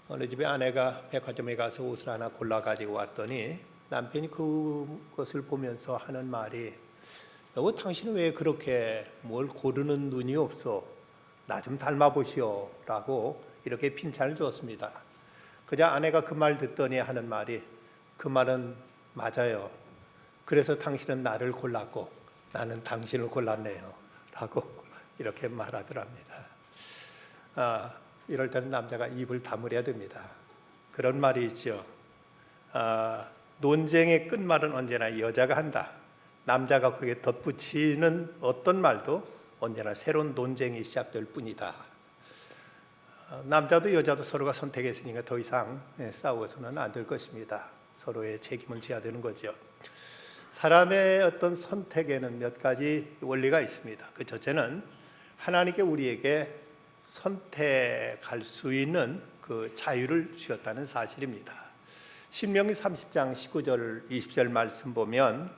어느 집에 아내가 백화점에 가서 옷을 하나 골라 가지고 왔더니 남편이 그것을 보면서 하는 말이, 여보, 당신은 왜 그렇게 뭘 고르는 눈이 없어? 나 좀 닮아보시오 라고 이렇게 핀찬을 주었습니다. 그저 아내가 그 말 듣더니 하는 말이, 그 말은 맞아요. 그래서 당신은 나를 골랐고 나는 당신을 골랐네요 라고 이렇게 말하더랍니다. 이럴 때는 남자가 입을 다물어야 됩니다. 그런 말이 있죠. 논쟁의 끝말은 언제나 여자가 한다. 남자가 거기에 덧붙이는 어떤 말도 언제나 새로운 논쟁이 시작될 뿐이다. 남자도 여자도 서로가 선택했으니까 더 이상 싸워서는 안 될 것입니다. 서로의 책임을 져야 되는 거죠. 사람의 어떤 선택에는 몇 가지 원리가 있습니다. 그 첫째는 하나님께 우리에게 선택할 수 있는 그 자유를 주셨다는 사실입니다. 신명기 30장 19절 20절 말씀 보면,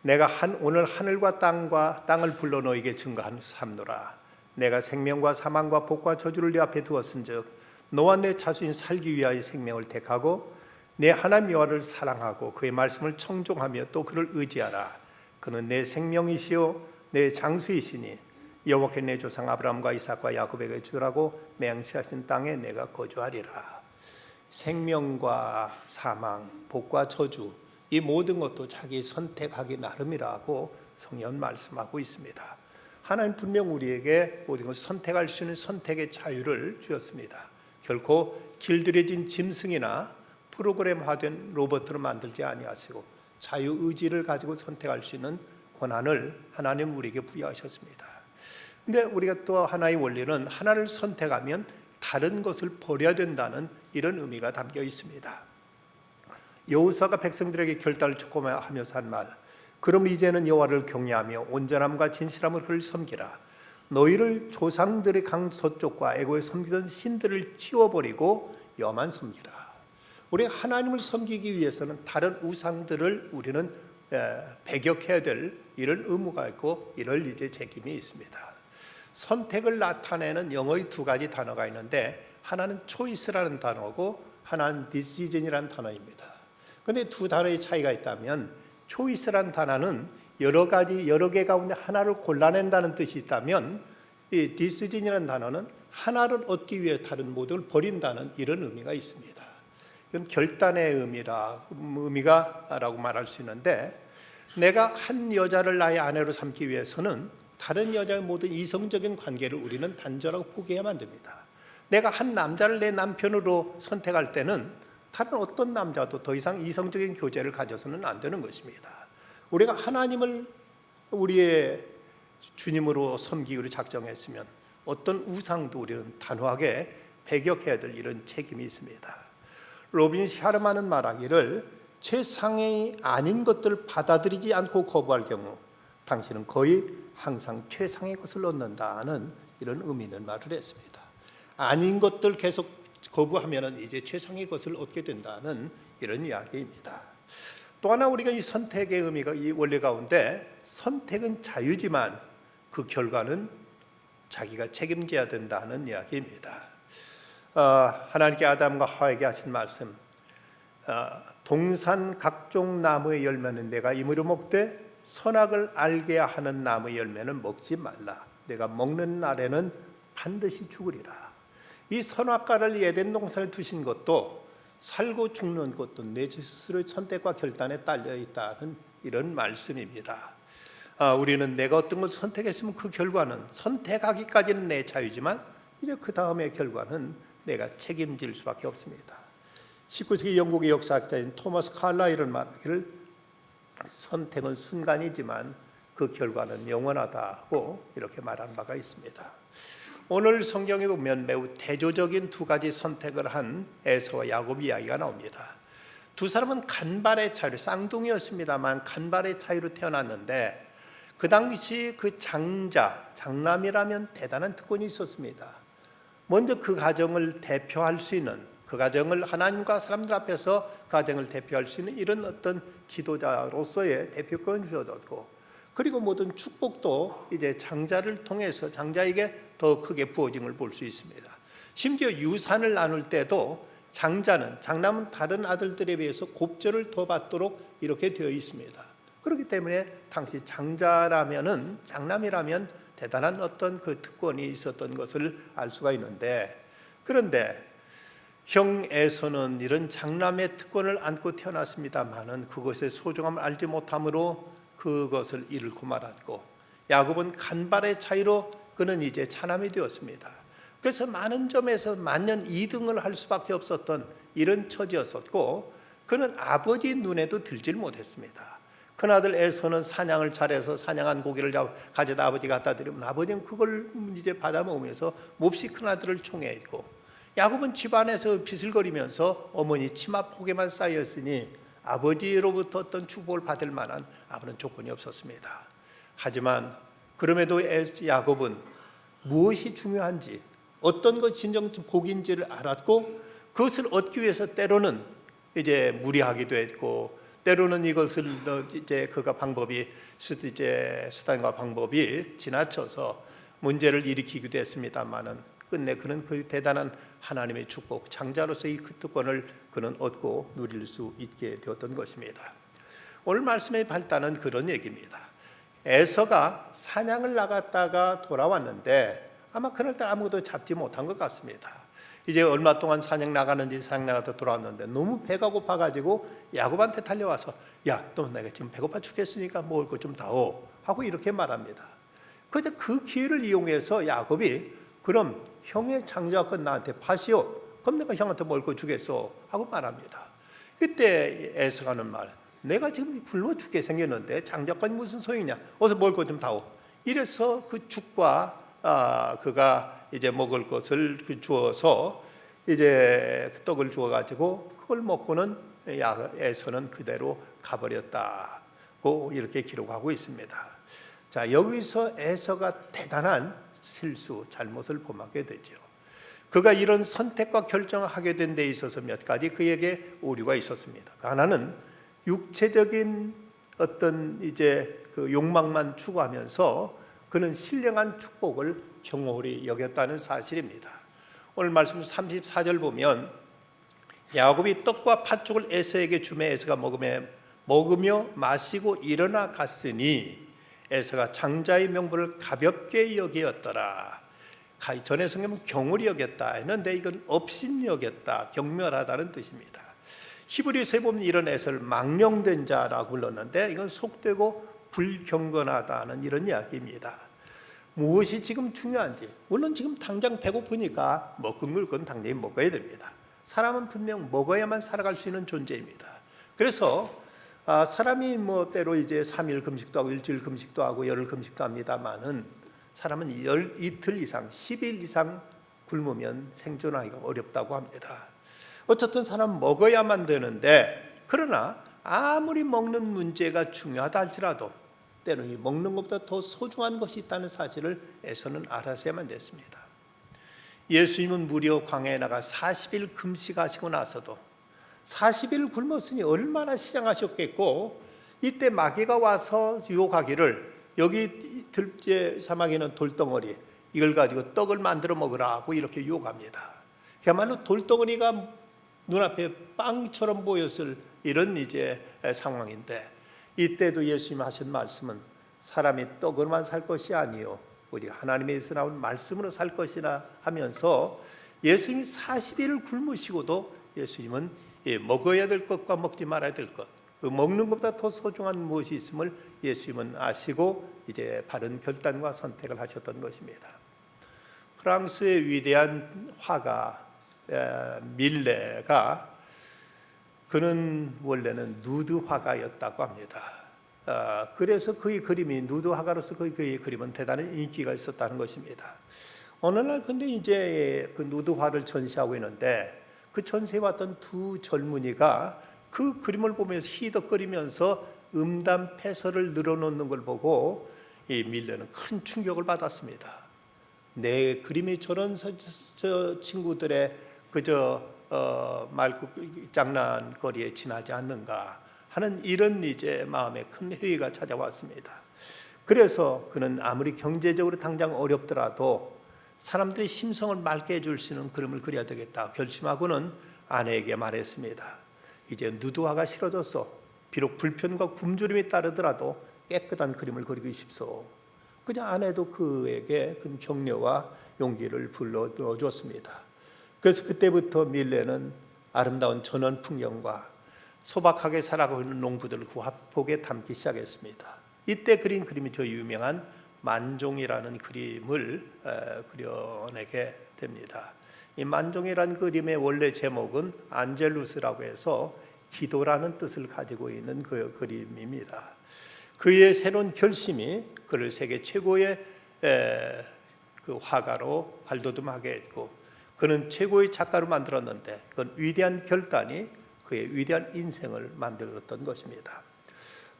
내가 오늘 하늘과 땅을 불러 너에게 증거함노라. 내가 생명과 사망과 복과 저주를 네 앞에 두었은즉 너와 내 자손이 살기 위하여 생명을 택하고 내 하나님 여호와를 사랑하고 그의 말씀을 청종하며 또 그를 의지하라. 그는 내 생명이시요 내 장수이시니 여호와께 내 조상 아브라함과 이삭과 야곱에게 주라고 맹세하신 땅에 내가 거주하리라. 생명과 사망, 복과 저주, 이 모든 것도 자기 선택하기 나름이라고 성경 말씀하고 있습니다. 하나님 분명 우리에게 모든 것을 선택할 수 있는 선택의 자유를 주었습니다. 결코 길들여진 짐승이나 프로그램화된 로봇으로 만들지 아니하시고 자유의지를 가지고 선택할 수 있는 권한을 하나님 우리에게 부여하셨습니다. 근데 우리가 또 하나의 원리는 하나를 선택하면 다른 것을 버려야 된다는 이런 의미가 담겨 있습니다. 여호수아가 백성들에게 결단을 촉구하면서 한 말, 그럼 이제는 여호와를 경외하며 온전함과 진실함을 그를 섬기라. 너희를 조상들의 강 서쪽과 애고에 섬기던 신들을 치워버리고 여만 섬기라. 우리 하나님을 섬기기 위해서는 다른 우상들을 우리는 배격해야 될 이런 의무가 있고 이럴 이제 책임이 있습니다. 선택을 나타내는 영어의 두 가지 단어가 있는데, 하나는 choice라는 단어고 하나는 decision이라는 단어입니다. 그런데 두 단어의 차이가 있다면, choice라는 단어는 여러 개 가운데 하나를 골라낸다는 뜻이 있다면, 이 decision이라는 단어는 하나를 얻기 위해 다른 모든 걸 버린다는 이런 의미가 있습니다. 이건 결단의 의미가라고 말할 수 있는데, 내가 한 여자를 나의 아내로 삼기 위해서는 다른 여자의 모든 이성적인 관계를 우리는 단절하고 포기해야만 됩니다. 내가 한 남자를 내 남편으로 선택할 때는 다른 어떤 남자도 더 이상 이성적인 교제를 가져서는 안 되는 것입니다. 우리가 하나님을 우리의 주님으로 섬기기로 작정했으면 어떤 우상도 우리는 단호하게 배격해야 될 이런 책임이 있습니다. 로빈 샤르마는 말하기를, 최상이 아닌 것들을 받아들이지 않고 거부할 경우 당신은 거의 항상 최상의 것을 얻는다는 이런 의미 있는 말을 했습니다. 아닌 것들 계속 거부하면 이제 최상의 것을 얻게 된다는 이런 이야기입니다. 또 하나 우리가 이 선택의 의미가 이 원리 가운데, 선택은 자유지만 그 결과는 자기가 책임져야 된다는 이야기입니다. 하나님께 아담과 하와에게 하신 말씀, 동산 각종 나무의 열매는 내가 임으로 먹되 선악을 알게 하는 나무의 열매는 먹지 말라. 내가 먹는 날에는 반드시 죽으리라. 이 선악과를 에덴 동산에 두신 것도 살고 죽는 것도 내 스스로의 선택과 결단에 딸려 있다는 이런 말씀입니다. 우리는 내가 어떤 것을 선택했으면 그 결과는, 선택하기까지는 내 자유지만 이제 그 다음의 결과는 내가 책임질 수밖에 없습니다. 19세기 영국의 역사학자인 토마스 칼라일은 말하기를, 선택은 순간이지만 그 결과는 영원하다고 이렇게 말한 바가 있습니다. 오늘 성경에 보면 매우 대조적인 두 가지 선택을 한 에서와 야곱 이야기가 나옵니다. 두 사람은 간발의 차이로, 쌍둥이였습니다만 간발의 차이로 태어났는데, 그 당시 그 장남이라면 대단한 특권이 있었습니다. 먼저 그 가정을 대표할 수 있는, 그 가정을 하나님과 사람들 앞에서 가정을 대표할 수 있는 이런 어떤 지도자로서의 대표권을 주어졌고, 그리고 모든 축복도 이제 장자를 통해서 장자에게 더 크게 부어짐을 볼 수 있습니다. 심지어 유산을 나눌 때도 장남은 다른 아들들에 비해서 곱절을 더 받도록 이렇게 되어 있습니다. 그렇기 때문에 당시 장남이라면 대단한 어떤 그 특권이 있었던 것을 알 수가 있는데, 그런데 형 에서는 이런 장남의 특권을 안고 태어났습니다마는 그것의 소중함을 알지 못함으로 그것을 잃고 말았고, 야곱은 간발의 차이로 그는 이제 차남이 되었습니다. 그래서 많은 점에서 만년 2등을 할 수밖에 없었던 이런 처지였었고, 그는 아버지 눈에도 들질 못했습니다. 큰아들 에서는 사냥을 잘해서 사냥한 고기를 가져다 아버지 갖다 드리면 아버지는 그걸 이제 받아 먹으면서 몹시 큰아들을 총애했고, 야곱은 집안에서 비슬거리면서 어머니 치마폭에만 쌓였으니 아버지로부터 어떤 축복을 받을 만한 아무런 조건이 없었습니다. 하지만 그럼에도 야곱은 무엇이 중요한지, 어떤 것이 진정 복인지를 알았고, 그것을 얻기 위해서 때로는 이제 무리하기도 했고, 때로는 이것을 이제 수단과 방법이 지나쳐서 문제를 일으키기도 했습니다만은, 끝내 그는 그 대단한 하나님의 축복, 장자로서의 그 특권을 그는 얻고 누릴 수 있게 되었던 것입니다. 오늘 말씀의 발단은 그런 얘기입니다. 에서가 사냥을 나갔다가 돌아왔는데 아마 그날따라 아무것도 잡지 못한 것 같습니다. 이제 얼마 동안 사냥 나가다 돌아왔는데 너무 배가 고파가지고 야곱한테 달려와서, 야, 너 내가 지금 배고파 죽겠으니까 먹을 것 좀 다오 하고 이렇게 말합니다. 그런데 그 기회를 이용해서 야곱이, 그럼 형의 장자권 나한테 파시오. 그럼 내가 형한테 먹을 거 주겠어 하고 말합니다. 그때 에서가 하는 말, 내가 지금 굶어 죽게 생겼는데 장자권이 무슨 소용이냐, 어서 먹을 것 좀 다오. 이래서 그 죽과 그가 이제 먹을 것을 주어서 이제 떡을 주어 가지고 그걸 먹고는 에서는 그대로 가버렸다고 이렇게 기록하고 있습니다. 자, 여기서 에서가 대단한 잘못을 범하게 되죠. 그가 이런 선택과 결정을 하게 된 데 있어서 몇 가지 그에게 오류가 있었습니다. 하나는 육체적인 어떤 이제 그 욕망만 추구하면서 그는 신령한 축복을 경홀히 여겼다는 사실입니다. 오늘 말씀 34절 보면, 야곱이 떡과 팥죽을 에서에게 주매 에서가 먹으며 마시고 일어나 갔으니 에서가 장자의 명분을 가볍게 여기었더라. 전에 성경은 경홀히 여겼다 했는데 이건 업신이 여겼다, 경멸하다는 뜻입니다. 히브리서에 보면 이런 에서를 망령된 자라고 불렀는데 이건 속되고 불경건하다는 이런 이야기입니다. 무엇이 지금 중요한지, 물론 지금 당장 배고프니까 먹은 건 당연히 먹어야 됩니다. 사람은 분명 먹어야만 살아갈 수 있는 존재입니다. 그래서 사람이 때로 이제 3일 금식도 하고 일주일 금식도 하고 열흘 금식도 합니다만은, 사람은 이틀 이상 10일 이상 굶으면 생존하기가 어렵다고 합니다. 어쨌든 사람은 먹어야만 되는데, 그러나 아무리 먹는 문제가 중요하다 할지라도 때로는 이 먹는 것보다 더 소중한 것이 있다는 사실을 에서는 알아서야만 됐습니다. 예수님은 무려 광야에 나가 40일 금식하시고 나서도 40일 굶었으니 얼마나 시장하셨겠고, 이때 마귀가 와서 유혹하기를, 여기 들째 사막에는 돌덩어리, 이걸 가지고 떡을 만들어 먹으라 하고 이렇게 유혹합니다. 그야말로 돌덩어리가 눈앞에 빵처럼 보였을 이런 이제 상황인데, 이때도 예수님이 하신 말씀은 사람이 떡으로만 살 것이 아니요 우리 하나님에서 나온 말씀으로 살 것이라 하면서, 예수님이 40일을 굶으시고도 예수님은 먹어야 될 것과 먹지 말아야 될 것, 그 먹는 것보다 더 소중한 무엇이 있음을 예수님은 아시고 이제 바른 결단과 선택을 하셨던 것입니다. 프랑스의 위대한 화가 밀레가, 그는 원래는 누드 화가였다고 합니다. 그래서 그의 그림이, 누드 화가로서 그의 그림은 대단한 인기가 있었다는 것입니다. 어느 날 근데 이제 그 누드 화를 전시하고 있는데, 그 전시해 왔던 두 젊은이가 그 그림을 보면서 희덕거리면서 음담 패설을 늘어놓는 걸 보고 이 밀레는 큰 충격을 받았습니다. 내 그림이 저런 저 친구들의 장난거리에 지나지 않는가 하는 이런 이제 마음에 큰 회의가 찾아왔습니다. 그래서 그는 아무리 경제적으로 당장 어렵더라도 사람들의 심성을 맑게 해줄 수 있는 그림을 그려야 되겠다 결심하고는 아내에게 말했습니다. 이제 누드화가 싫어졌어. 비록 불편과 굶주림이 따르더라도 깨끗한 그림을 그리고 싶소. 그냥 아내도 그에게 그 격려와 용기를 불러줬습니다. 그래서 그때부터 밀레는 아름다운 전원 풍경과 소박하게 살아가고 있는 농부들을 그 화폭에 담기 시작했습니다. 이때 그린 그림이 저 유명한 만종이라는 그림을 그려내게 됩니다. 이 만종이라는 그림의 원래 제목은 안젤루스라고 해서 기도라는 뜻을 가지고 있는 그 그림입니다. 그의 새로운 결심이 그를 세계 최고의 그 화가로 발돋움하게 했고, 그는 최고의 작가로 만들었는데 그건 위대한 결단이 그의 위대한 인생을 만들었던 것입니다.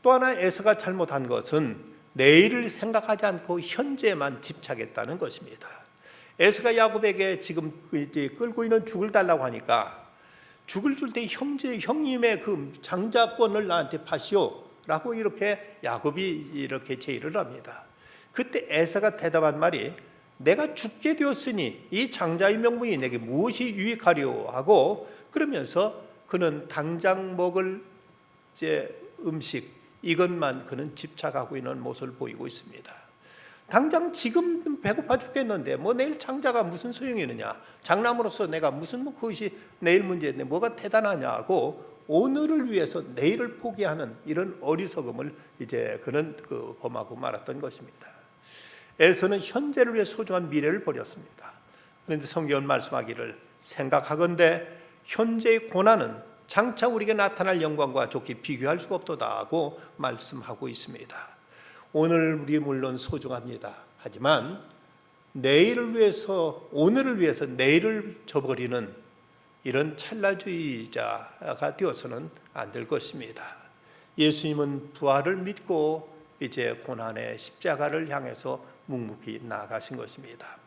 또 하나 에서가 잘못한 것은 내일을 생각하지 않고 현재만 집착했다는 것입니다. 에서가 야곱에게 지금 이제 끌고 있는 죽을 달라고 하니까 죽을 줄 때 형님의 그 장자권을 나한테 파시오라고 이렇게 야곱이 이렇게 제의를 합니다. 그때 에서가 대답한 말이 내가 죽게 되었으니 이 장자의 명분이 내게 무엇이 유익하리오 하고, 그러면서 그는 당장 먹을 이제 음식 이것만 그는 집착하고 있는 모습을 보이고 있습니다. 당장 지금 배고파 죽겠는데 뭐 내일 장자가 무슨 소용이 있느냐, 장남으로서 내가 무슨 뭐 그것이 내일 문제인데 뭐가 대단하냐고 오늘을 위해서 내일을 포기하는 이런 어리석음을 이제 그는 범하고 말았던 것입니다. 에서는 현재를 위해 소중한 미래를 버렸습니다. 그런데 성경은 말씀하기를 생각하건대 현재의 고난은 장차 우리에게 나타날 영광과 좋게 비교할 수가 없도다 하고 말씀하고 있습니다. 오늘 우리 물론 소중합니다. 하지만 내일을 위해서, 오늘을 위해서 내일을 저버리는 이런 찰나주의자가 되어서는 안 될 것입니다. 예수님은 부활을 믿고 이제 고난의 십자가를 향해서 묵묵히 나아가신 것입니다.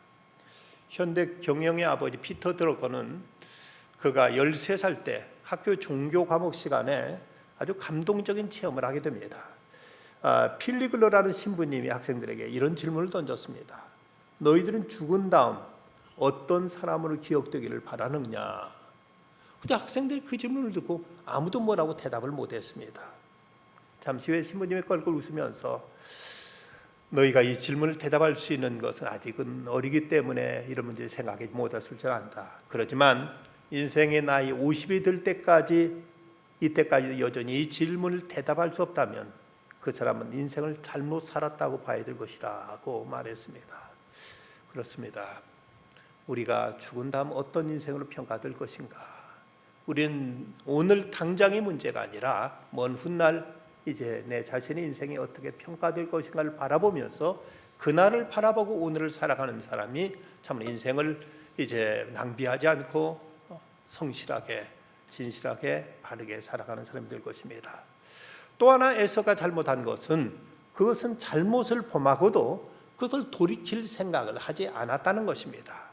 현대 경영의 아버지 피터 드러커는 그가 13살 때 학교 종교 과목 시간에 아주 감동적인 체험을 하게 됩니다. 필리글러라는 신부님이 학생들에게 이런 질문을 던졌습니다. 너희들은 죽은 다음 어떤 사람으로 기억되기를 바라느냐? 근데 학생들이 그 질문을 듣고 아무도 뭐라고 대답을 못했습니다. 잠시 후에 신부님이 껄껄 웃으면서 너희가 이 질문을 대답할 수 있는 것은 아직은 어리기 때문에 이런 문제를 생각하지 못했을 줄 안다. 그렇지만 인생의 나이 50이 될 때까지, 이때까지 여전히 이 질문을 대답할 수 없다면 그 사람은 인생을 잘못 살았다고 봐야 될 것이라고 말했습니다. 그렇습니다. 우리가 죽은 다음 어떤 인생으로 평가될 것인가? 우리는 오늘 당장의 문제가 아니라 먼 훗날 이제 내 자신의 인생이 어떻게 평가될 것인가를 바라보면서 그날을 바라보고 오늘을 살아가는 사람이 참 인생을 이제 낭비하지 않고 성실하게, 진실하게, 바르게 살아가는 사람이 될 것입니다. 또 하나 에서가 잘못한 것은 그것은 잘못을 범하고도 그것을 돌이킬 생각을 하지 않았다는 것입니다.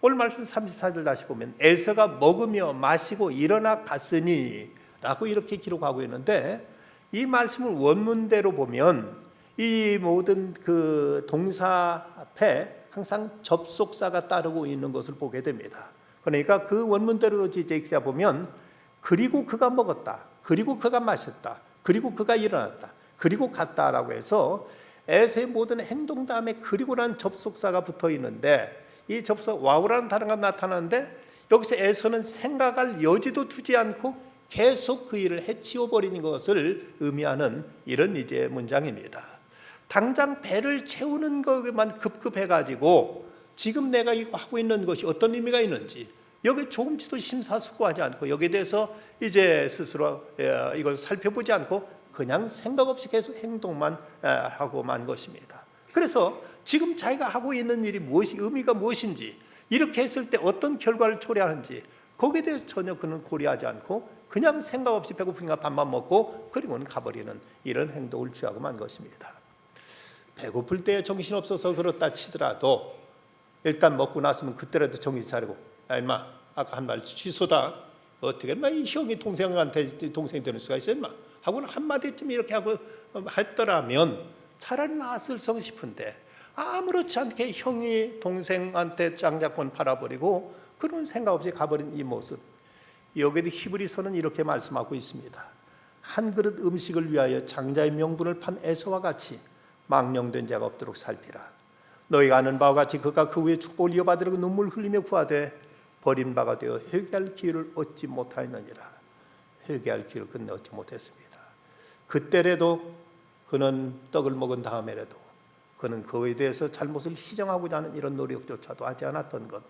오늘 말씀 34절 다시 보면 에서가 먹으며 마시고 일어나 갔으니 라고 이렇게 기록하고 있는데, 이 말씀을 원문대로 보면 이 모든 그 동사 앞에 항상 접속사가 따르고 있는 것을 보게 됩니다. 그러니까 그 원문대로 이제 보면 그리고 그가 먹었다, 그리고 그가 마셨다, 그리고 그가 일어났다, 그리고 갔다라고 해서 에서의 모든 행동 다음에 그리고라는 접속사가 붙어 있는데, 이 접속 와우라는 단어가 나타나는데 여기서 에서는 생각할 여지도 두지 않고 계속 그 일을 해치워 버리는 것을 의미하는 이런 이제 문장입니다. 당장 배를 채우는 것만 급급해 가지고 지금 내가 이거 하고 있는 것이 어떤 의미가 있는지 여기 조금치도 심사숙고하지 않고 여기에 대해서 이제 스스로 이걸 살펴보지 않고 그냥 생각 없이 계속 행동만 하고 만 것입니다. 그래서 지금 자기가 하고 있는 일이 무엇이 의미가 무엇인지, 이렇게 했을 때 어떤 결과를 초래하는지 거기에 대해서 전혀 그는 고려하지 않고 그냥 생각 없이 배고프니까 밥만 먹고 그리고는 가버리는 이런 행동을 취하고 만 것입니다. 배고플 때 정신없어서 그렇다 치더라도 일단 먹고 났으면 그때라도 정신 차리고, 야 인마 아까 한 말 취소다, 어떻게 인마 이 형이 동생한테 동생이 되는 수가 있어 인마 하고는 한마디쯤 이렇게 하고 했더라면 차라리 나았을성 싶은데, 아무렇지 않게 형이 동생한테 장자권 팔아버리고 그런 생각 없이 가버린 이 모습, 여기에 히브리서는 이렇게 말씀하고 있습니다. 한 그릇 음식을 위하여 장자의 명분을 판 에서와 같이 망령된 자가 없도록 살피라. 너희가 아는 바와 같이 그가 그 후에 축복을 이어받으려고 눈물 흘리며 구하되 버린 바가 되어 회개할 기회를 얻지 못하였느니라. 회개할 기회를 끝내 얻지 못했습니다. 그때라도 그는 떡을 먹은 다음에라도 그는 그에 대해서 잘못을 시정하고자 하는 이런 노력조차도 하지 않았던 것,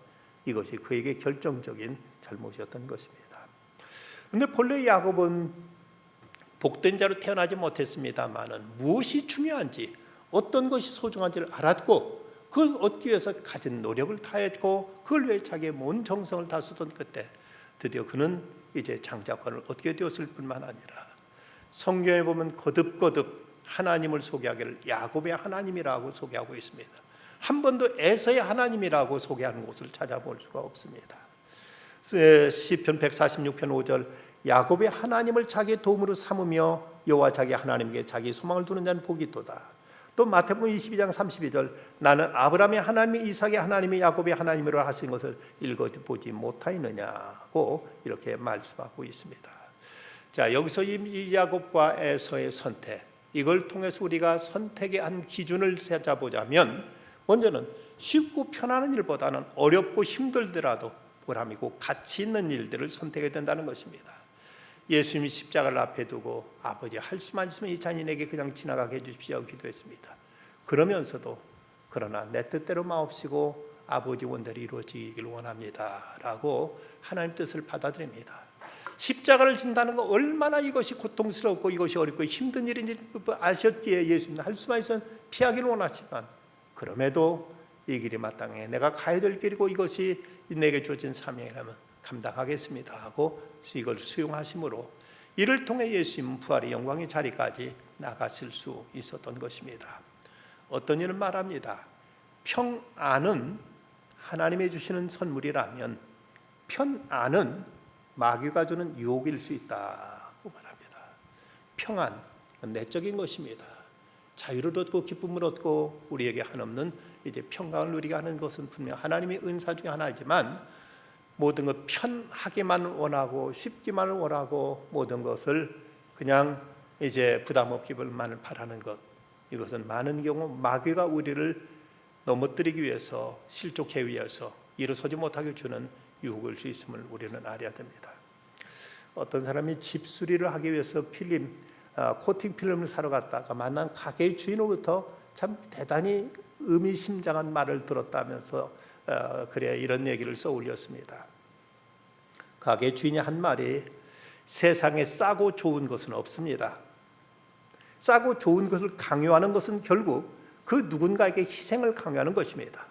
이것이 그에게 결정적인 잘못이었던 것입니다. 그런데 본래 야곱은 복된 자로 태어나지 못했습니다마는 무엇이 중요한지, 어떤 것이 소중한지를 알았고 그걸 얻기 위해서 가진 노력을 다했고 그걸 위해 자기의 온 정성을 다 쏟은 끝에 드디어 그는 이제 장자권을 얻게 되었을 뿐만 아니라 성경에 보면 거듭거듭 하나님을 소개하기를 야곱의 하나님이라고 소개하고 있습니다. 한 번도 에서의 하나님이라고 소개하는 곳을 찾아볼 수가 없습니다. 시편 146편 5절 야곱의 하나님을 자기의 도움으로 삼으며 여호와 자기 하나님께 자기 소망을 두는 자는 복이 있도다. 또 마태복음 22장 32절 나는 아브라함의 하나님이 이삭의 하나님이 야곱의 하나님으로 하신 것을 읽어보지 못하였느냐고 이렇게 말씀하고 있습니다. 자, 여기서 이 야곱과 에서의 선택, 이걸 통해서 우리가 선택의 한 기준을 찾아보자면 먼저는 쉽고 편안한 일보다는 어렵고 힘들더라도 보람이고 가치 있는 일들을 선택해야 된다는 것입니다. 예수님이 십자가를 앞에 두고 아버지 할 수만 있으면 이 잔인에게 그냥 지나가게 해주십시오 기도했습니다. 그러면서도 그러나 내 뜻대로 마옵시고 아버지 원대로 이루어지길 원합니다 라고 하나님 뜻을 받아들입니다. 십자가를 진다는 거 얼마나 이것이 고통스럽고 이것이 어렵고 힘든 일인지 아셨기에 예수님은 할 수만 있으면 피하기를 원하지만 그럼에도 이 길이 마땅해 내가 가야 될 길이고 이것이 내게 주어진 사명이라면 감당하겠습니다 하고 이걸 수용하심으로 이를 통해 예수님은 부활의 영광의 자리까지 나가실 수 있었던 것입니다. 어떤 이는 말합니다. 평안은 하나님이 주시는 선물이라면 편안은 마귀가 주는 유혹일 수 있다고 말합니다. 평안, 내적인 것입니다. 자유를 얻고 기쁨을 얻고 우리에게 한없는 이제 평강을 누리게 하는 것은 분명 하나님의 은사 중에 하나이지만 모든 것 편하게만 원하고 쉽기만 원하고 모든 것을 그냥 이제 부담 없기만을 바라는 것, 이것은 많은 경우 마귀가 우리를 넘어뜨리기 위해서 실족해 위해서 일어서지 못하게 주는 유혹일 수 있음을 우리는 알아야 됩니다. 어떤 사람이 집 수리를 하기 위해서 코팅 필름을 사러 갔다가 만난 가게 주인으로부터 참 대단히 의미심장한 말을 들었다면서 그래 이런 얘기를 써올렸습니다. 가게 주인이 한 말이 세상에 싸고 좋은 것은 없습니다. 싸고 좋은 것을 강요하는 것은 결국 그 누군가에게 희생을 강요하는 것입니다.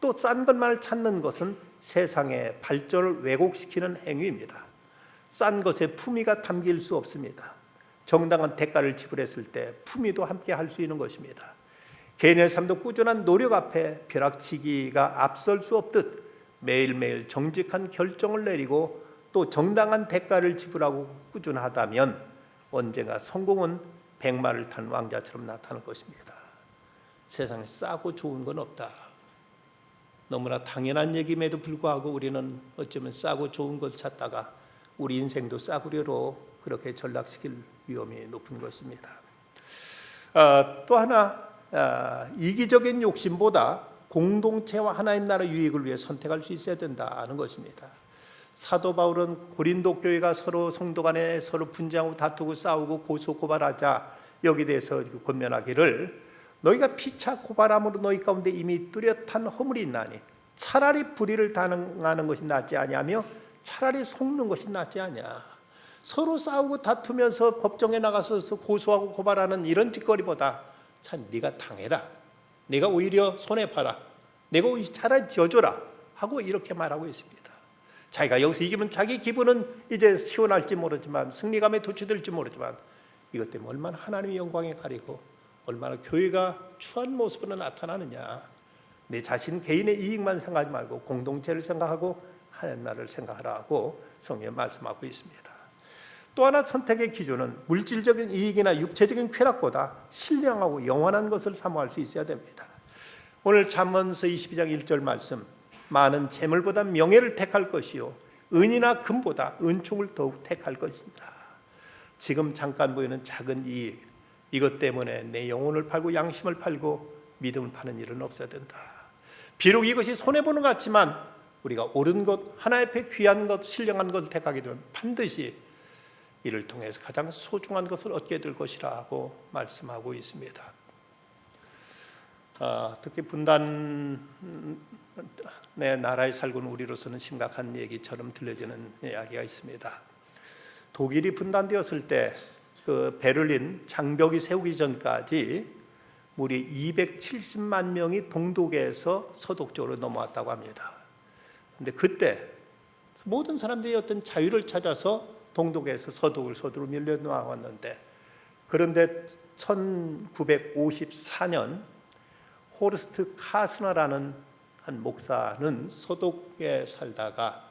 또 싼 것만을 찾는 것은 세상의 발전을 왜곡시키는 행위입니다. 싼 것에 품위가 담길 수 없습니다. 정당한 대가를 지불했을 때 품위도 함께 할 수 있는 것입니다. 개인의 삶도 꾸준한 노력 앞에 벼락치기가 앞설 수 없듯 매일매일 정직한 결정을 내리고 또 정당한 대가를 지불하고 꾸준하다면 언젠가 성공은 백마를 탄 왕자처럼 나타날 것입니다. 세상에 싸고 좋은 건 없다. 너무나 당연한 얘기임에도 불구하고 우리는 어쩌면 싸고 좋은 것 찾다가 우리 인생도 싸구려로 그렇게 전락시킬 위험이 높은 것입니다. 또 하나 이기적인 욕심보다 공동체와 하나님 나라 유익을 위해 선택할 수 있어야 된다는 것입니다. 사도 바울은 고린도 교회가 서로 성도 간에 서로 분쟁하고 다투고 싸우고 고소 고발하자 여기에 대해서 권면하기를 너희가 피차 고발함으로 너희 가운데 이미 뚜렷한 허물이 있나니 차라리 불의를 당하는 것이 낫지 아니하며 차라리 속는 것이 낫지 아니야. 서로 싸우고 다투면서 법정에 나가서 고소하고 고발하는 이런 짓거리보다 참 네가 당해라. 네가 오히려 손해봐라. 내가 차라리 져줘라 하고 이렇게 말하고 있습니다. 자기가 여기서 이기면 자기 기분은 이제 시원할지 모르지만 승리감에 도취될지 모르지만 이것 때문에 얼마나 하나님의 영광에 가리고 얼마나 교회가 추한 모습으로 나타나느냐. 내 자신 개인의 이익만 생각하지 말고 공동체를 생각하고 하나님 나라를 생각하라고 성경에 말씀하고 있습니다. 또 하나 선택의 기준은 물질적인 이익이나 육체적인 쾌락보다 신령하고 영원한 것을 사모할 수 있어야 됩니다. 오늘 잠언서 22장 1절 말씀 많은 재물보다 명예를 택할 것이요 은이나 금보다 은총을 더욱 택할 것이니라. 지금 잠깐 보이는 작은 이익, 이것 때문에 내 영혼을 팔고 양심을 팔고 믿음을 파는 일은 없어야 된다. 비록 이것이 손해보는 것 같지만 우리가 옳은 것, 하나님 앞에 귀한 것, 신령한 것을 택하게 되면 반드시 이를 통해서 가장 소중한 것을 얻게 될 것이라고 말씀하고 있습니다. 특히 분단의 나라에 살고 있는 우리로서는 심각한 얘기처럼 들려지는 이야기가 있습니다. 독일이 분단되었을 때 그 베를린 장벽이 세우기 전까지 무려 270만 명이 동독에서 서독 쪽으로 넘어왔다고 합니다. 그런데 그때 모든 사람들이 어떤 자유를 찾아서 동독에서 서독으로 밀려 나왔는데, 그런데 1954년 호르스트 카스너라는 한 목사는 서독에 살다가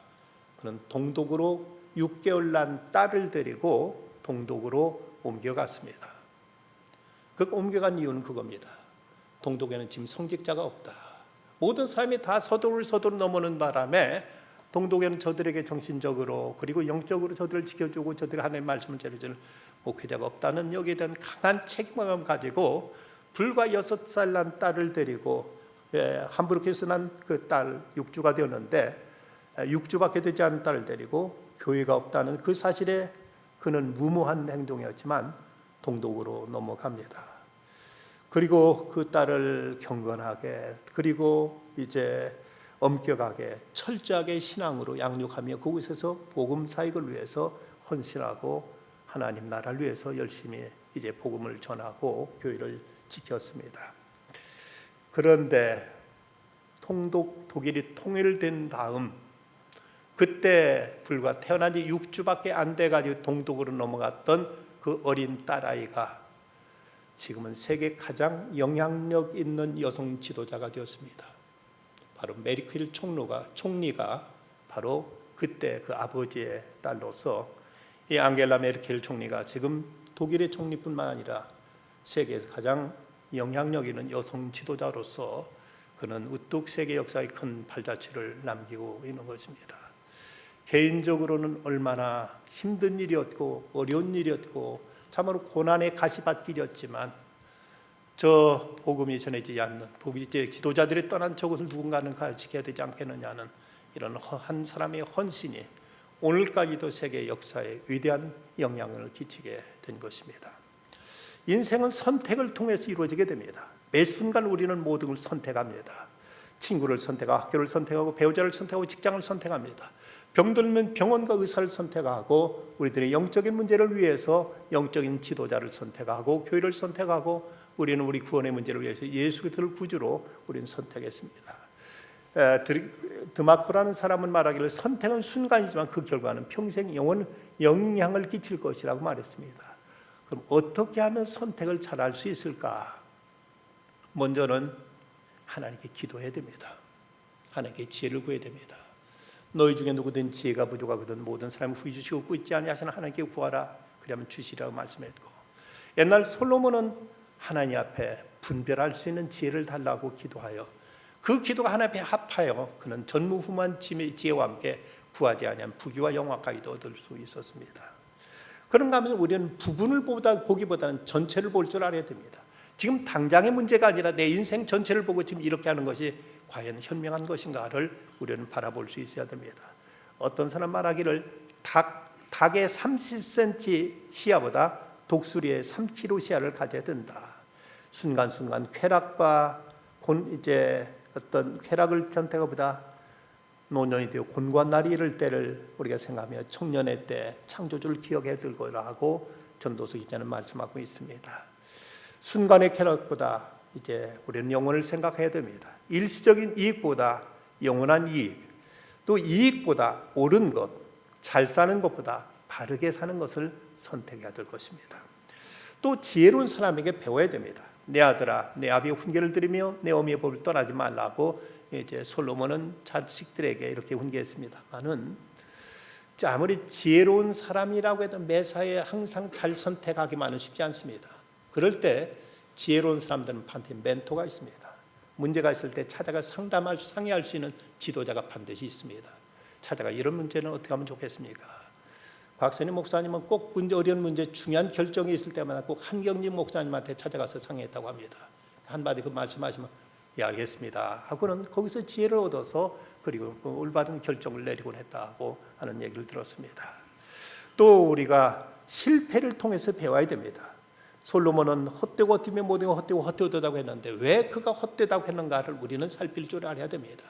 그는 동독으로 6개월 난 딸을 데리고 동독으로 옮겨갔습니다. 그 옮겨간 이유는 그겁니다. 동독에는 지금 성직자가 없다. 모든 사람이 다 서독으로 넘어오는 바람에 동독에는 저들에게 정신적으로 그리고 영적으로 저들을 지켜주고 저들이 하나님의 말씀을 전해주는 목회자가 없다는 여기에 대한 강한 책임감을 가지고 불과 6살 난 딸을 데리고 함부르크에서 난 그 딸 6주가 되었는데 6주밖에 되지 않은 딸을 데리고 교회가 없다는 그 사실에 그는 무모한 행동이었지만 동독으로 넘어갑니다. 그리고 그 딸을 경건하게 그리고 이제 엄격하게 철저하게 신앙으로 양육하며 그곳에서 복음 사역을 위해서 헌신하고 하나님 나라를 위해서 열심히 이제 복음을 전하고 교회를 지켰습니다. 그런데 독일이 통일된 다음 그때 불과 태어난 지 6주밖에 안 돼가지고 동독으로 넘어갔던 그 어린 딸아이가 지금은 세계 가장 영향력 있는 여성 지도자가 되었습니다. 바로 메르켈 총리가 바로 그때 그 아버지의 딸로서 이 앙겔라 메르켈 총리가 지금 독일의 총리뿐만 아니라 세계에서 가장 영향력 있는 여성 지도자로서 그는 우뚝 세계 역사에 큰 발자취를 남기고 있는 것입니다. 개인적으로는 얼마나 힘든 일이었고 어려운 일이었고 참으로 고난의 가시밭길이었지만 저 복음이 전해지지 않는 지도자들이 떠난 저곳을 누군가는 지켜야 되지 않겠느냐는 이런 한 사람의 헌신이 오늘까지도 세계 역사에 위대한 영향을 끼치게 된 것입니다. 인생은 선택을 통해서 이루어지게 됩니다. 매 순간 우리는 모든 걸 선택합니다. 친구를 선택하고 학교를 선택하고 배우자를 선택하고 직장을 선택합니다. 병들면 병원과 의사를 선택하고 우리들의 영적인 문제를 위해서 영적인 지도자를 선택하고 교회를 선택하고 우리는 우리 구원의 문제를 위해서 예수 그리스도를 구주로 우리는 선택했습니다. 드마코라는 사람은 말하기를 선택은 순간이지만 그 결과는 평생 영향을 끼칠 것이라고 말했습니다. 그럼 어떻게 하면 선택을 잘할 수 있을까? 먼저는 하나님께 기도해야 됩니다. 하나님께 지혜를 구해야 됩니다. 너희 중에 누구든 지혜가 부족하거든 모든 사람이 후히 주시고 얻고 있지 아니하시나 하나님께 구하라 그러면 주시라고 말씀했고, 옛날 솔로몬은 하나님 앞에 분별할 수 있는 지혜를 달라고 기도하여 그 기도가 하나님 앞에 합하여 그는 전무후무한 지혜와 함께 구하지 아니한 부귀와 영화까지도 얻을 수 있었습니다. 그런가 하면 우리는 부분을 보기보다는 전체를 볼 줄 알아야 됩니다. 지금 당장의 문제가 아니라 내 인생 전체를 보고 지금 이렇게 하는 것이 과연 현명한 것인가를 우리는 바라볼 수 있어야 됩니다. 어떤 사람 말하기를 닭의 30cm 시야보다 독수리의 3kg 시야를 가져야 된다. 순간순간 쾌락과 어떤 쾌락을 선택하보다 노년이 되어 곤고한 날이 이를 때를 우리가 생각하며 청년의 때 창조주를 기억해야 될 거라고 전도서 기자는 말씀하고 있습니다. 순간의 쾌락보다 이제 우리는 영혼을 생각해야 됩니다. 일시적인 이익보다 영원한 이익, 또 이익보다 옳은 것, 잘 사는 것보다 바르게 사는 것을 선택해야 될 것입니다. 또 지혜로운 사람에게 배워야 됩니다. 내 아들아, 내 아비의 훈계를 들으며 내 어미의 법을 떠나지 말라고 이제 솔로몬은 자식들에게 이렇게 훈계했습니다만은 아무리 지혜로운 사람이라고 해도 매사에 항상 잘 선택하기만은 쉽지 않습니다. 그럴 때 지혜로운 사람들은 반드시 멘토가 있습니다. 문제가 있을 때 찾아가 상의할 수 있는 지도자가 반드시 있습니다. 찾아가 이런 문제는 어떻게 하면 좋겠습니까? 박선희 목사님은 꼭 어려운 문제, 중요한 결정이 있을 때마다 꼭 한경림 목사님한테 찾아가서 상의했다고 합니다. 한마디 그 말씀하시면 예 알겠습니다 하고는 거기서 지혜를 얻어서 그리고 그 올바른 결정을 내리곤 했다고 하는 얘기를 들었습니다. 또 우리가 실패를 통해서 배워야 됩니다. 솔로몬은 헛되고 헛되면 모든 게 헛되고 헛되다고 했는데 왜 그가 헛되다고 했는가를 우리는 살필 줄 알아야 됩니다.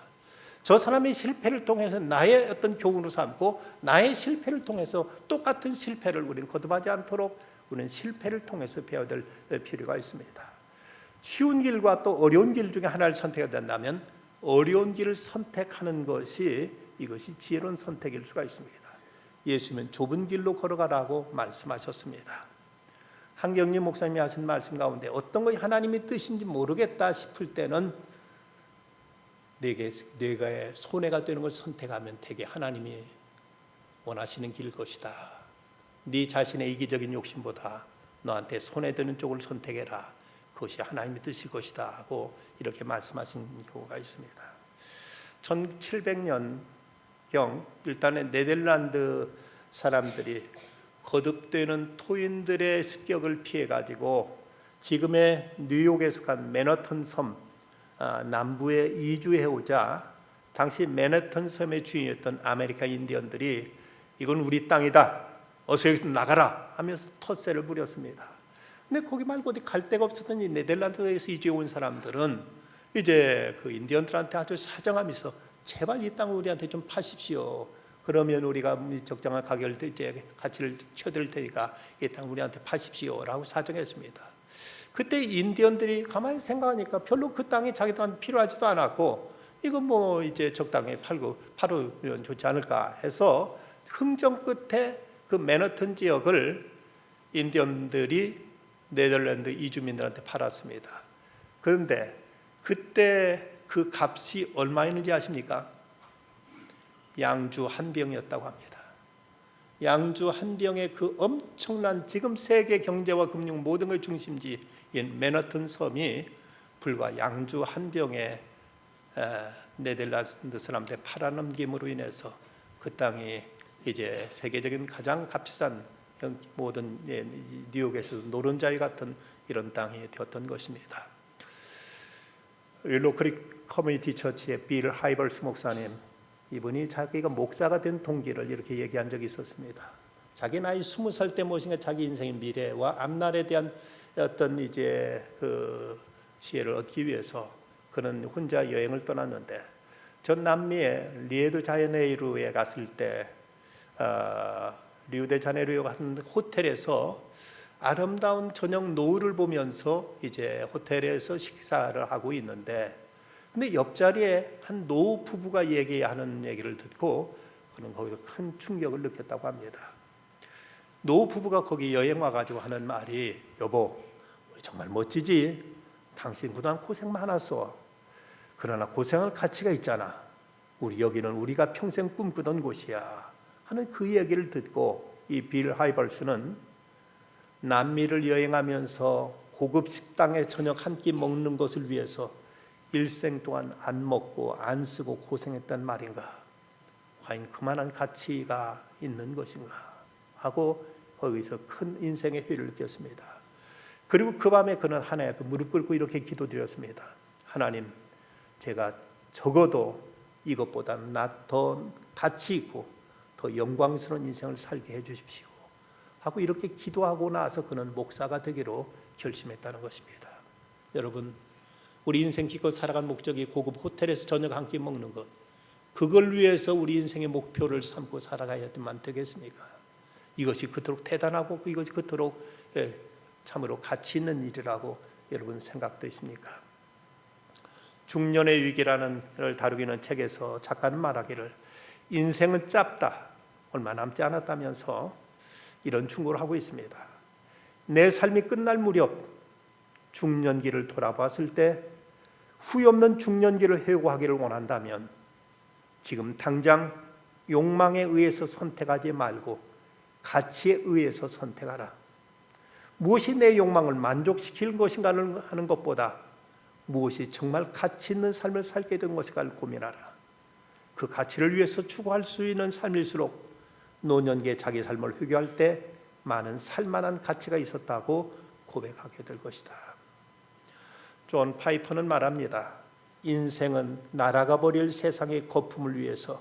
저 사람의 실패를 통해서 나의 어떤 교훈으로 삼고 나의 실패를 통해서 똑같은 실패를 우리는 거듭하지 않도록 우리는 실패를 통해서 배워야 될 필요가 있습니다. 쉬운 길과 또 어려운 길 중에 하나를 선택해야 된다면 어려운 길을 선택하는 것이 이것이 지혜로운 선택일 수가 있습니다. 예수님은 좁은 길로 걸어가라고 말씀하셨습니다. 한경림 목사님이 하신 말씀 가운데 어떤 것이 하나님의 뜻인지 모르겠다 싶을 때는 내가 손해가 되는 걸 선택하면 되게 하나님이 원하시는 길일 것이다. 네 자신의 이기적인 욕심보다 너한테 손해되는 쪽을 선택해라. 그것이 하나님의 뜻일 것이다 하고 이렇게 말씀하신 경우가 있습니다. 1700년경 일단은 네덜란드 사람들이 거듭되는 토인들의 습격을 피해가지고 지금의 뉴욕에 속한 맨하튼 섬 남부에 이주해오자 당시 맨하튼 섬의 주인이었던 아메리카 인디언들이 이건 우리 땅이다 어서 여기서 나가라 하면서 텃세를 부렸습니다. 근데 거기 말고 어디 갈 데가 없었던 이 네덜란드에서 이주해 온 사람들은 이제 그 인디언들한테 아주 사정하면서 제발 이 땅을 우리한테 좀 파십시오. 그러면 우리가 적정한 가격을 이제 가치를 쳐드릴 테니까 이 땅 우리한테 파십시오라고 사정했습니다. 그때 인디언들이 가만히 생각하니까 별로 그 땅이 자기들한테 필요하지도 않았고 이건 뭐 이제 적당히 팔으면 좋지 않을까 해서 흥정 끝에 그 맨하튼 지역을 인디언들이 네덜란드 이주민들한테 팔았습니다. 그런데 그때 그 값이 얼마였는지 아십니까? 양주 한 병이었다고 합니다. 양주 한 병의 그 엄청난 지금 세계 경제와 금융 모든 걸 중심지인 맨하튼 섬이 불과 양주 한 병에 네덜란드 사람들의 팔아넘김으로 인해서 그 땅이 이제 세계적인 가장 값비싼 모든 뉴욕에서 노른자리 같은 이런 땅이 되었던 것입니다. 윌로크릭 커뮤니티 처치의 빌 하이벌스 목사님, 이분이 자기가 목사가 된 동기를 이렇게 얘기한 적이 있었습니다. 자기 나이 20살 때 무엇인가 자기 인생의 미래와 앞날에 대한 어떤 이제 그 지혜를 얻기 위해서 그는 혼자 여행을 떠났는데 전 남미의 리오데자네이루에 갔을 때 리오데자네이루에 간 호텔에서 아름다운 저녁 노을을 보면서 이제 호텔에서 식사를 하고 있는데 근데 옆자리에 한 노 부부가 얘기하는 얘기를 듣고 그는 거기서 큰 충격을 느꼈다고 합니다. 노 부부가 거기 여행 와가지고 하는 말이 여보 우리 정말 멋지지? 당신 그동안 고생 많았어. 그러나 고생할 가치가 있잖아. 우리 여기는 우리가 평생 꿈꾸던 곳이야 하는 그 얘기를 듣고 이 빌 하이벌스는 남미를 여행하면서 고급 식당에 저녁 한 끼 먹는 것을 위해서 일생 동안 안 먹고 안 쓰고 고생했단 말인가? 과연 그만한 가치가 있는 것인가? 하고 거기서 큰 인생의 회의를 느꼈습니다. 그리고 그 밤에 그는 하나님 앞에 무릎 꿇고 이렇게 기도드렸습니다. 하나님, 제가 적어도 이것보다는 더 가치 있고 더 영광스러운 인생을 살게 해주십시오 하고 이렇게 기도하고 나서 그는 목사가 되기로 결심했다는 것입니다. 여러분, 우리 인생 기껏 살아간 목적이 고급 호텔에서 저녁 한 끼 먹는 것, 그걸 위해서 우리 인생의 목표를 삼고 살아가야만 되겠습니까? 이것이 그토록 대단하고 이것이 그토록 참으로 가치 있는 일이라고 여러분 생각되십니까? 중년의 위기라는 걸 다루기는 책에서 작가는 말하기를 인생은 짧다, 얼마 남지 않았다면서 이런 충고를 하고 있습니다. 내 삶이 끝날 무렵 중년기를 돌아봤을 때 후회 없는 중년기를 회고하기를 원한다면 지금 당장 욕망에 의해서 선택하지 말고 가치에 의해서 선택하라. 무엇이 내 욕망을 만족시킬 것인가 하는 것보다 무엇이 정말 가치 있는 삶을 살게 된 것인가를 고민하라. 그 가치를 위해서 추구할 수 있는 삶일수록 노년기에 자기 삶을 회개할 때 많은 살만한 가치가 있었다고 고백하게 될 것이다. 존 파이퍼는 말합니다. 인생은 날아가 버릴 세상의 거품을 위해서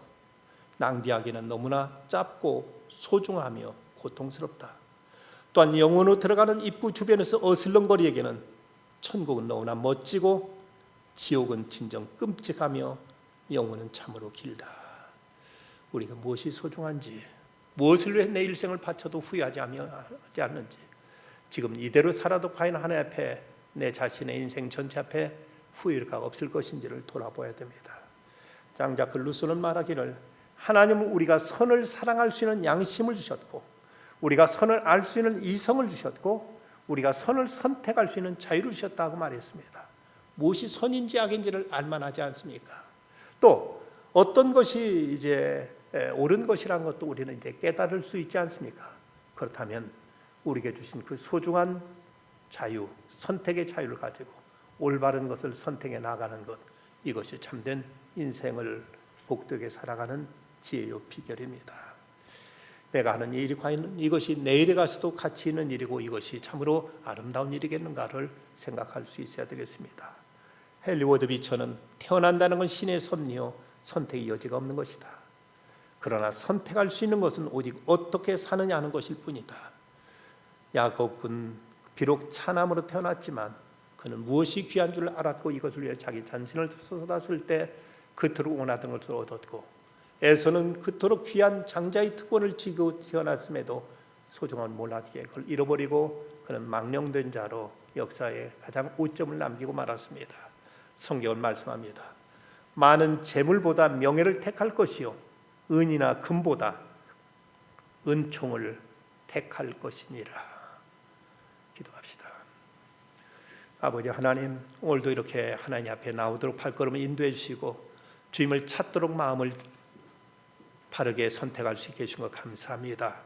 낭비하기는 너무나 짧고 소중하며 고통스럽다. 또한 영혼으로 들어가는 입구 주변에서 어슬렁거리에게는 천국은 너무나 멋지고 지옥은 진정 끔찍하며 영혼은 참으로 길다. 우리가 무엇이 소중한지, 무엇을 위해 내 일생을 바쳐도 후회하지 않는지, 지금 이대로 살아도 과연 하나님 앞에 내 자신의 인생 전체 앞에 후회가 없을 것인지를 돌아봐야 됩니다. 장자크 루소는 말하기를 하나님은 우리가 선을 사랑할 수 있는 양심을 주셨고 우리가 선을 알 수 있는 이성을 주셨고 우리가 선을 선택할 수 있는 자유를 주셨다고 말했습니다. 무엇이 선인지 악인지를 알만하지 않습니까? 또 어떤 것이 이제 옳은 것이라는 것도 우리는 이제 깨달을 수 있지 않습니까? 그렇다면 우리에게 주신 그 소중한 자유, 선택의 자유를 가지고 올바른 것을 선택해 나가는 것, 이것이 참된 인생을 복되게 살아가는 지혜요 비결입니다. 내가 하는 이 일이 과연 이것이 내일에 가서도 가치 있는 일이고 이것이 참으로 아름다운 일이겠는가를 생각할 수 있어야 되겠습니다. 헨리 워드 비처는 태어난다는 건 신의 섭리요 선택의 여지가 없는 것이다. 그러나 선택할 수 있는 것은 오직 어떻게 사느냐 하는 것일 뿐이다. 야곱은 비록 차남으로 태어났지만 그는 무엇이 귀한 줄 알았고 이것을 위해 자기 전신을 쏟았을 때 그토록 원하던 것을 얻었고, 에서는 그토록 귀한 장자의 특권을 지고 태어났음에도 소중한 몰라디에 그걸 잃어버리고 그는 망령된 자로 역사에 가장 오점을 남기고 말았습니다. 성경은 말씀합니다. 많은 재물보다 명예를 택할 것이요 은이나 금보다 은총을 택할 것이니라. 기도합시다. 아버지 하나님, 오늘도 이렇게 하나님 앞에 나오도록 발걸음을 인도해 주시고 주님을 찾도록 마음을 바르게 선택할 수 있게 해주신 것 감사합니다.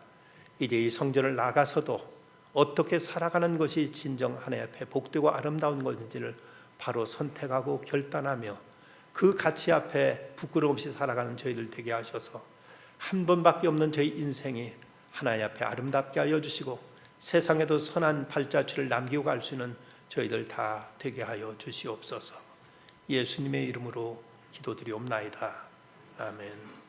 이제 이 성전을 나가서도 어떻게 살아가는 것이 진정 하나님 앞에 복되고 아름다운 것인지를 바로 선택하고 결단하며 그 가치 앞에 부끄러움 없이 살아가는 저희들 되게 하셔서 한 번밖에 없는 저희 인생이 하나님 앞에 아름답게 하여 주시고 세상에도 선한 발자취를 남기고 갈 수 있는 저희들 다 되게 하여 주시옵소서. 예수님의 이름으로 기도드리옵나이다. 아멘.